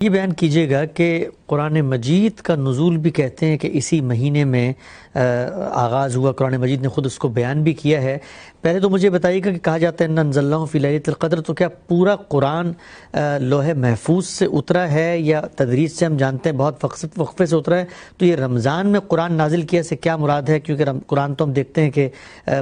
یہ بیان کیجیے گا کہ قرآن مجید کا نزول بھی کہتے ہیں کہ اسی مہینے میں آغاز ہوا. قرآن مجید نے خود اس کو بیان بھی کیا ہے. پہلے تو مجھے بتائیے گا کہ کہا جاتا ہے اِنَّا أَنزَلْنَاهُ فِي لَيْلَةِ الْقَدْرِ، تو کیا پورا قرآن لوح محفوظ سے اترا ہے یا تدریج سے ہم جانتے ہیں بہت وقفے سے اترا ہے؟ تو یہ رمضان میں قرآن نازل کیا سے کیا مراد ہے؟ کیونکہ قرآن تو ہم دیکھتے ہیں کہ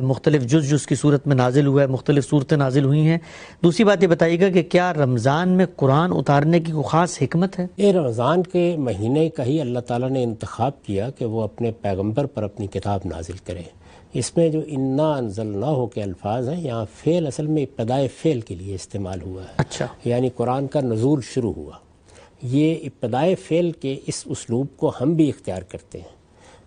مختلف جز کی صورت میں نازل ہوا ہے، مختلف صورتیں نازل ہوئی ہیں. دوسری بات یہ بتائیے گا کہ کیا رمضان میں قرآن اتارنے کی کوئی خاص حکمت ہے؟ یہ رمضان کے مہینے کا ہی اللہ تعالیٰ نے انتخاب کیا کہ وہ اپنے پیغمبر پر اپنی کتاب نازل کرے. اس میں جو انا انزلناہ کے الفاظ ہیں، یہاں فعل اصل میں ابتدائے فعل کے لیے استعمال ہوا ہے. اچھا، یعنی قرآن کا نزول شروع ہوا. یہ ابتدائے فعل کے اس اسلوب کو ہم بھی اختیار کرتے ہیں.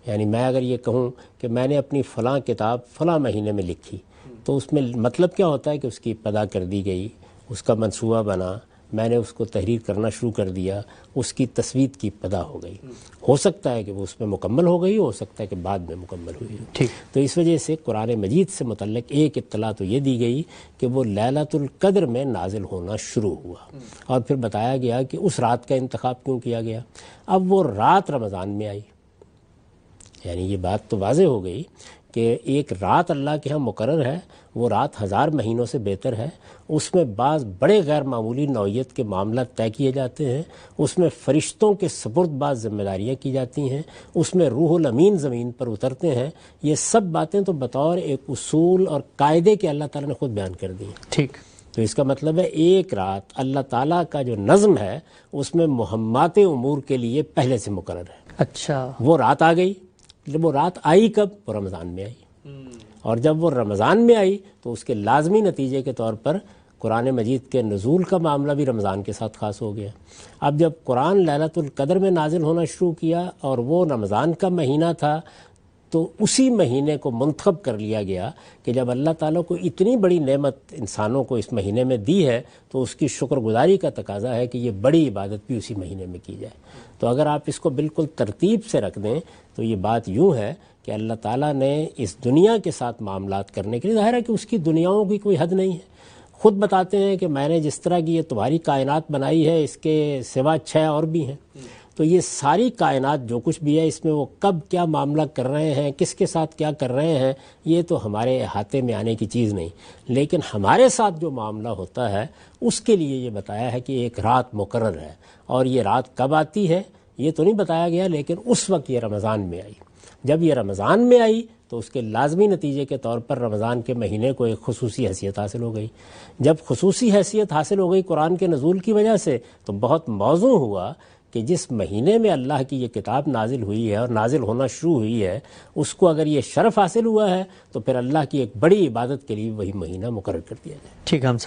یعنی میں اگر یہ کہوں کہ میں نے اپنی فلاں کتاب فلاں مہینے میں لکھی، تو اس میں مطلب کیا ہوتا ہے کہ اس کی ابتدا کر دی گئی، اس کا منصوبہ بنا، میں نے اس کو تحریر کرنا شروع کر دیا، اس کی تصویب کی ابتدا ہو گئی. ہو سکتا ہے کہ وہ اس میں مکمل ہو گئی، ہو سکتا ہے کہ بعد میں مکمل ہوئی ہو. ٹھیک. تو اس وجہ سے قرآن مجید سے متعلق ایک اطلاع تو یہ دی گئی کہ وہ لیلۃ القدر میں نازل ہونا شروع ہوا، اور پھر بتایا گیا کہ اس رات کا انتخاب کیوں کیا گیا. اب وہ رات رمضان میں آئی، یعنی یہ بات تو واضح ہو گئی کہ ایک رات اللہ کے ہاں مقرر ہے، وہ رات 1000 مہینوں سے بہتر ہے. اس میں بعض بڑے غیر معمولی نوعیت کے معاملات طے کیے جاتے ہیں، اس میں فرشتوں کے سپرد بعض ذمہ داریاں کی جاتی ہیں، اس میں روح الامین زمین پر اترتے ہیں. یہ سب باتیں تو بطور ایک اصول اور قاعدے کے اللہ تعالیٰ نے خود بیان کر دی. ٹھیک. تو اس کا مطلب ہے ایک رات اللہ تعالیٰ کا جو نظم ہے اس میں مہمات امور کے لیے پہلے سے مقرر ہے. اچھا، وہ رات آ گئی. جب وہ رات آئی کب؟ وہ رمضان میں آئی. اور جب وہ رمضان میں آئی تو اس کے لازمی نتیجے کے طور پر قرآن مجید کے نزول کا معاملہ بھی رمضان کے ساتھ خاص ہو گیا. اب جب قرآن لیلۃ القدر میں نازل ہونا شروع کیا اور وہ رمضان کا مہینہ تھا، تو اسی مہینے کو منتخب کر لیا گیا کہ جب اللہ تعالیٰ کو اتنی بڑی نعمت انسانوں کو اس مہینے میں دی ہے تو اس کی شکر گزاری کا تقاضا ہے کہ یہ بڑی عبادت بھی اسی مہینے میں کی جائے. تو اگر آپ اس کو بالکل ترتیب سے رکھ دیں تو یہ بات یوں ہے کہ اللہ تعالیٰ نے اس دنیا کے ساتھ معاملات کرنے کے لیے، ظاہر ہے کہ اس کی دنیاؤں کی کوئی حد نہیں ہے. خود بتاتے ہیں کہ میں نے جس طرح کی یہ تمہاری کائنات بنائی ہے اس کے سوا 6 اور بھی ہیں. تو یہ ساری کائنات جو کچھ بھی ہے اس میں وہ کب کیا معاملہ کر رہے ہیں، کس کے ساتھ کیا کر رہے ہیں، یہ تو ہمارے احاطے میں آنے کی چیز نہیں. لیکن ہمارے ساتھ جو معاملہ ہوتا ہے اس کے لیے یہ بتایا ہے کہ ایک رات مقرر ہے. اور یہ رات کب آتی ہے یہ تو نہیں بتایا گیا، لیکن اس وقت یہ رمضان میں آئی. جب یہ رمضان میں آئی تو اس کے لازمی نتیجے کے طور پر رمضان کے مہینے کو ایک خصوصی حیثیت حاصل ہو گئی. جب خصوصی حیثیت حاصل ہو گئی قرآن کے نزول کی وجہ سے، تو بہت موزوں ہوا کہ جس مہینے میں اللہ کی یہ کتاب نازل ہوئی ہے اور نازل ہونا شروع ہوئی ہے، اس کو اگر یہ شرف حاصل ہوا ہے تو پھر اللہ کی ایک بڑی عبادت کے لیے وہی مہینہ مقرر کر دیا جائے. ٹھیک ہے. ہم